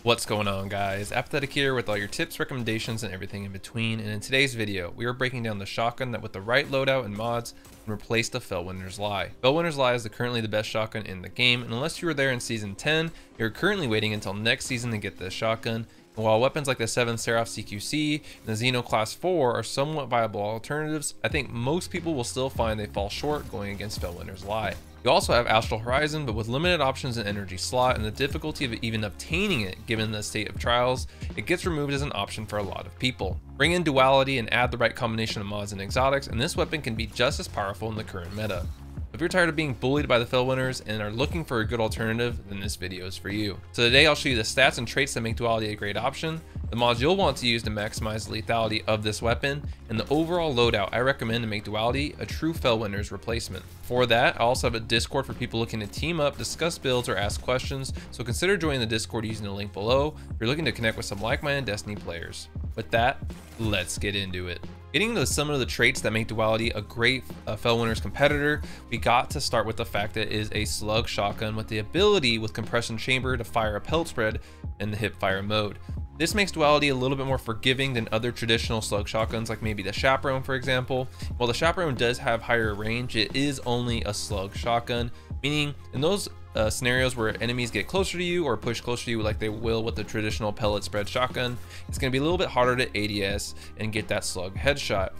What's going on, guys? Apathettic here with all your tips, recommendations, and everything in between. And in today's video, we are breaking down the shotgun that with the right loadout and mods can replace the Felwinter's Lie. Felwinter's Lie is currently the best shotgun in the game, and unless you were there in Season 10, you're currently waiting until next season to get this shotgun. And while weapons like the 7 Seraph CQC and the Xeno Class 4 are somewhat viable alternatives, I think most people will still find they fall short going against Felwinter's Lie. You also have Astral Horizon, but with limited options in energy slot and the difficulty of even obtaining it given the state of trials, it gets removed as an option for a lot of people. Bring in Duality and add the right combination of mods and exotics, and this weapon can be just as powerful in the current meta. If you're tired of being bullied by the Felwinters and are looking for a good alternative, then this video is for you. So today I'll show you the stats and traits that make Duality a great option, the mods you'll want to use to maximize the lethality of this weapon, and the overall loadout I recommend to make Duality a true Felwinter's replacement. For that, I also have a Discord for people looking to team up, discuss builds, or ask questions, so consider joining the Discord using the link below if you're looking to connect with some like-minded Destiny players. With that, let's get into it. Getting into some of the traits that make Duality a great Felwinter's competitor, we got to start with the fact that it is a slug shotgun with the ability with compression chamber to fire a pellet spread in the hip fire mode. This makes Duality a little bit more forgiving than other traditional slug shotguns like maybe the Chaperone, for example. While the Chaperone does have higher range, it is only a slug shotgun, meaning in those scenarios where enemies get closer to you or push closer to you like they will with the traditional pellet spread shotgun, it's going to be a little bit harder to ADS and get that slug headshot.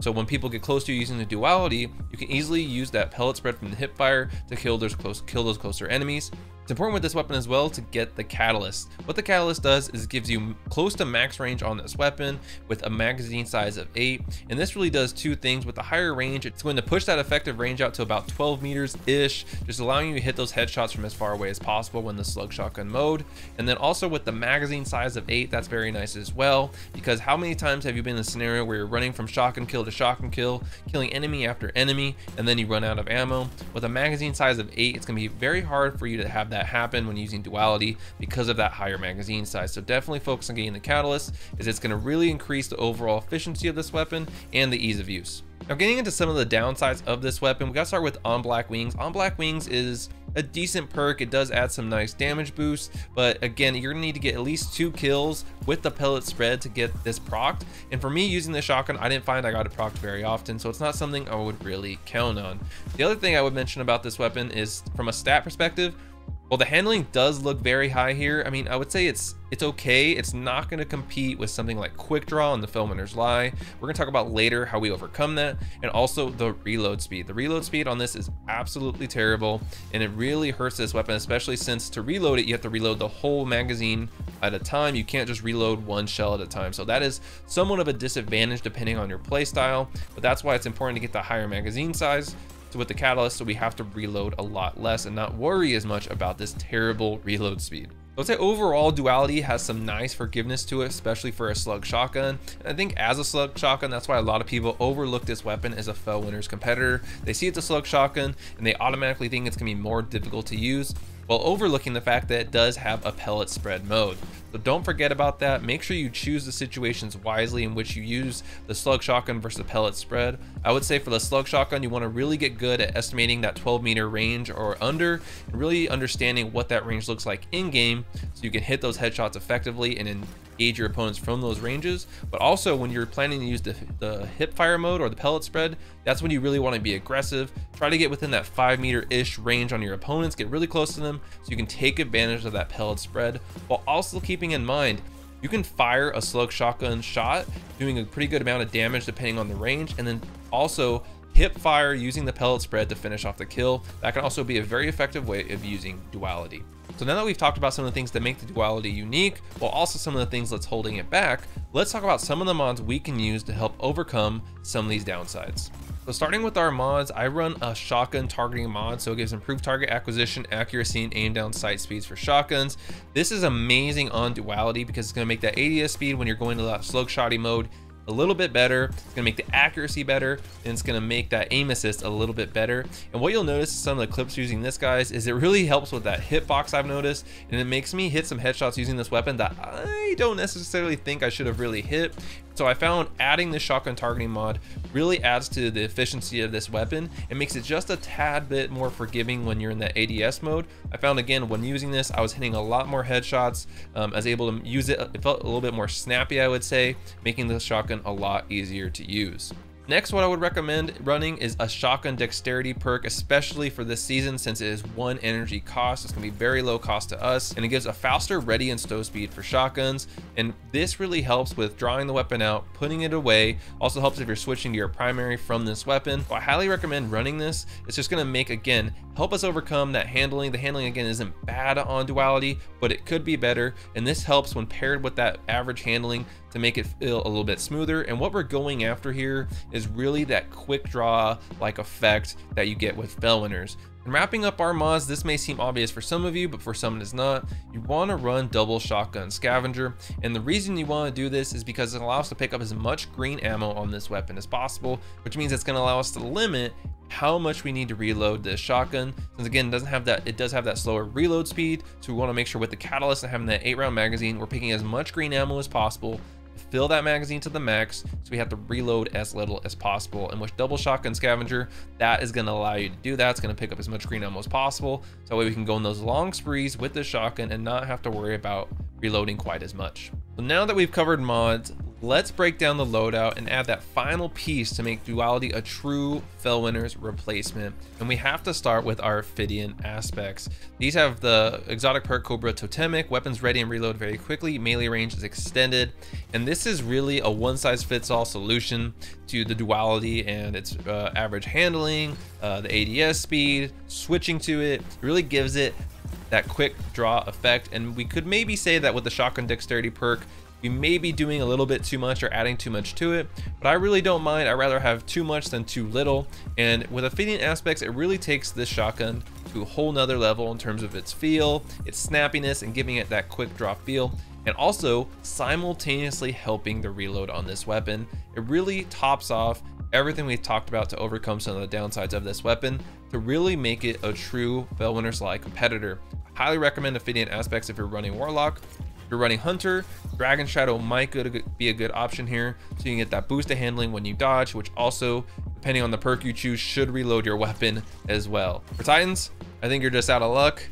So when people get close to you using the Duality, you can easily use that pellet spread from the hip fire to kill those closer enemies. It's important with this weapon as well to get the catalyst. What the catalyst does is it gives you close to max range on this weapon with a magazine size of 8, and this really does two things. With the higher range, it's going to push that effective range out to about 12 meters ish, just allowing you to hit those headshots from as far away as possible when the slug shotgun mode. And then also with the magazine size of 8, that's very nice as well, because how many times have you been in a scenario where you're running from shotgun kill to shotgun kill, killing enemy after enemy, and then you run out of ammo? With a magazine size of 8, it's going to be very hard for you to have that happen when using Duality because of that higher magazine size. So definitely focus on getting the catalyst, as it's going to really increase the overall efficiency of this weapon and the ease of use. Now, getting into some of the downsides of this weapon, we got to start with On Black Wings. On Black Wings is a decent perk. It does add some nice damage boost, but again, you're gonna need to get at least 2 kills with the pellet spread to get this procced. And for me, using the shotgun, I didn't find I got it procced very often, so it's not something I would really count on. The other thing I would mention about this weapon is from a stat perspective, well, the handling does look very high here. I mean, I would say it's okay. It's not going to compete with something like Quick Draw and the Felwinter's Lie. We're going to talk about later how we overcome that, and also the reload speed. The reload speed on this is absolutely terrible, and it really hurts this weapon, especially since to reload it, you have to reload the whole magazine at a time. You can't just reload one shell at a time. So that is somewhat of a disadvantage depending on your play style, but that's why it's important to get the higher magazine size with the catalyst, so we have to reload a lot less and not worry as much about this terrible reload speed. I would say overall Duality has some nice forgiveness to it, especially for a slug shotgun. And I think as a slug shotgun, that's why a lot of people overlook this weapon as a Felwinter's competitor. They see it's a slug shotgun and they automatically think it's gonna be more difficult to use, while overlooking the fact that it does have a pellet spread mode. So don't forget about that. Make sure you choose the situations wisely in which you use the slug shotgun versus the pellet spread. I would say for the slug shotgun, you want to really get good at estimating that 12-meter range or under, and really understanding what that range looks like in game, so you can hit those headshots effectively and engage your opponents from those ranges. But also when you're planning to use the hip fire mode or the pellet spread, that's when you really want to be aggressive. Try to get within that 5-meter-ish range on your opponents, get really close to them so you can take advantage of that pellet spread, while also keeping in mind you can fire a slug shotgun shot doing a pretty good amount of damage depending on the range, and then also hip fire using the pellet spread to finish off the kill. That can also be a very effective way of using Duality. So now that we've talked about some of the things that make the Duality unique, while also some of the things that's holding it back, let's talk about some of the mods we can use to help overcome some of these downsides. So starting with our mods, I run a shotgun targeting mod, so it gives improved target acquisition, accuracy, and aim down sight speeds for shotguns. This is amazing on Duality because it's going to make that ADS speed when you're going to that slug shotty mode a little bit better. It's going to make the accuracy better, and it's going to make that aim assist a little bit better. And what you'll notice in some of the clips using this, guys, is it really helps with that hitbox I've noticed, and it makes me hit some headshots using this weapon that I don't necessarily think I should have really hit. So I found adding this shotgun targeting mod really adds to the efficiency of this weapon. It makes it just a tad bit more forgiving when you're in that ADS mode. I found again, when using this, I was hitting a lot more headshots. I was able to use it. It felt a little bit more snappy, I would say, making the shotgun a lot easier to use. Next, what I would recommend running is a shotgun dexterity perk, especially for this season, since it is 1 energy cost. It's gonna be very low cost to us, and it gives a faster ready and stow speed for shotguns. And this really helps with drawing the weapon out, putting it away. Also helps if you're switching to your primary from this weapon. So I highly recommend running this. It's just gonna make, again, help us overcome that handling. The handling, again, isn't bad on Duality, but it could be better. And this helps when paired with that average handling to make it feel a little bit smoother. And what we're going after here is really that quick draw like effect that you get with Felwinters. And wrapping up our mods, this may seem obvious for some of you, but for some it is not. You want to run double shotgun scavenger, and the reason you want to do this is because it allows us to pick up as much green ammo on this weapon as possible, which means it's going to allow us to limit how much we need to reload this shotgun, since again it does have that slower reload speed. So we want to make sure with the catalyst and having that 8-round magazine, we're picking as much green ammo as possible, fill that magazine to the max, so we have to reload as little as possible. And with double shotgun scavenger, that is going to allow you to do that. It's going to pick up as much green ammo as possible, so that way we can go on those long sprees with the shotgun and not have to worry about reloading quite as much. So now that we've covered mods, let's break down the loadout and add that final piece to make Duality a true Felwinter's replacement. And we have to start with our Apathettic aspects. These have the exotic perk Cobra Totemic, weapons ready and reload very quickly, melee range is extended. And this is really a one-size-fits-all solution to the Duality and its average handling, the ADS speed, switching to it really gives it that quick draw effect. And we could maybe say that with the shotgun dexterity perk, we may be doing a little bit too much or adding too much to it, but I really don't mind. I'd rather have too much than too little. And with Apathettic aspects, it really takes this shotgun to a whole nother level in terms of its feel, its snappiness, and giving it that quick draw feel, and also simultaneously helping the reload on this weapon. It really tops off everything we've talked about to overcome some of the downsides of this weapon to really make it a true Felwinter-like competitor. I highly recommend Apathettic aspects if you're running Warlock. If you're running Hunter, Dragon Shadow might be a good option here, so you can get that boost of handling when you dodge, which also, depending on the perk you choose, should reload your weapon as well. For Titans, I think you're just out of luck.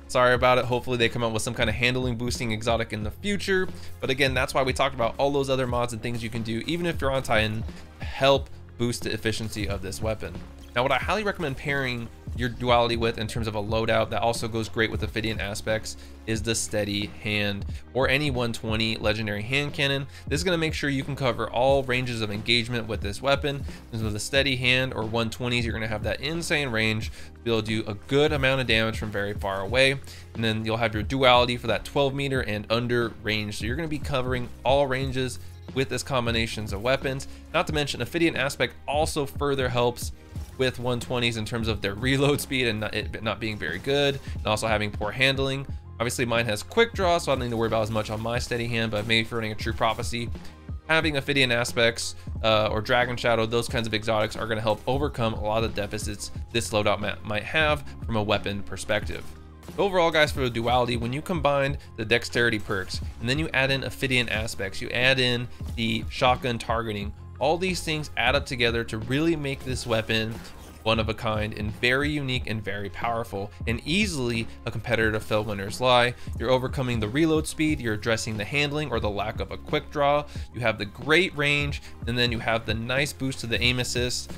Sorry about it. Hopefully they come out with some kind of handling boosting exotic in the future. But again, that's why we talked about all those other mods and things you can do, even if you're on Titan, to help boost the efficiency of this weapon. Now, what I highly recommend pairing your Duality with in terms of a loadout that also goes great with Apathettic aspects is the steady hand or any 120 legendary hand cannon. This is going to make sure you can cover all ranges of engagement with this weapon. Because with a steady hand or 120s, you're going to have that insane range to be able to do a good amount of damage from very far away. And then you'll have your Duality for that 12 meter and under range. So you're going to be covering all ranges with this combinations of weapons. Not to mention Apathettic aspect also further helps with 120s in terms of their reload speed and it not being very good, and also having poor handling. Obviously mine has quick draw, so I don't need to worry about as much on my steady hand, but maybe for running a True Prophecy, having Apathettic aspects or Dragon Shadow, those kinds of exotics are going to help overcome a lot of the deficits this loadout might have from a weapon perspective. Overall, guys, for the Duality, when you combine the dexterity perks and then you add in Apathettic aspects, you add in the shotgun targeting, all these things add up together to really make this weapon one of a kind and very unique and very powerful and easily a competitor to Felwinter's Lie. You're overcoming the reload speed, you're addressing the handling or the lack of a quick draw, you have the great range, and then you have the nice boost to the aim assist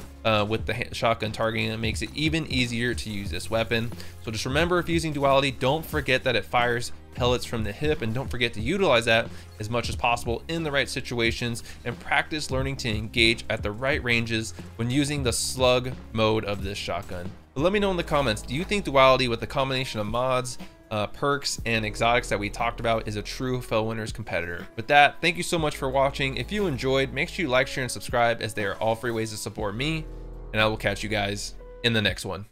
with the shotgun targeting that makes it even easier to use this weapon. So just remember, if using Duality, don't forget that it fires pellets from the hip, and don't forget to utilize that as much as possible in the right situations, and practice learning to engage at the right ranges when using the slug mode of this shotgun. But let me know in the comments, do you think Duality with the combination of mods, perks, and exotics that we talked about is a true Felwinter's competitor? With that, thank you so much for watching. If you enjoyed, make sure you like, share, and subscribe, as they are all free ways to support me, and I will catch you guys in the next one.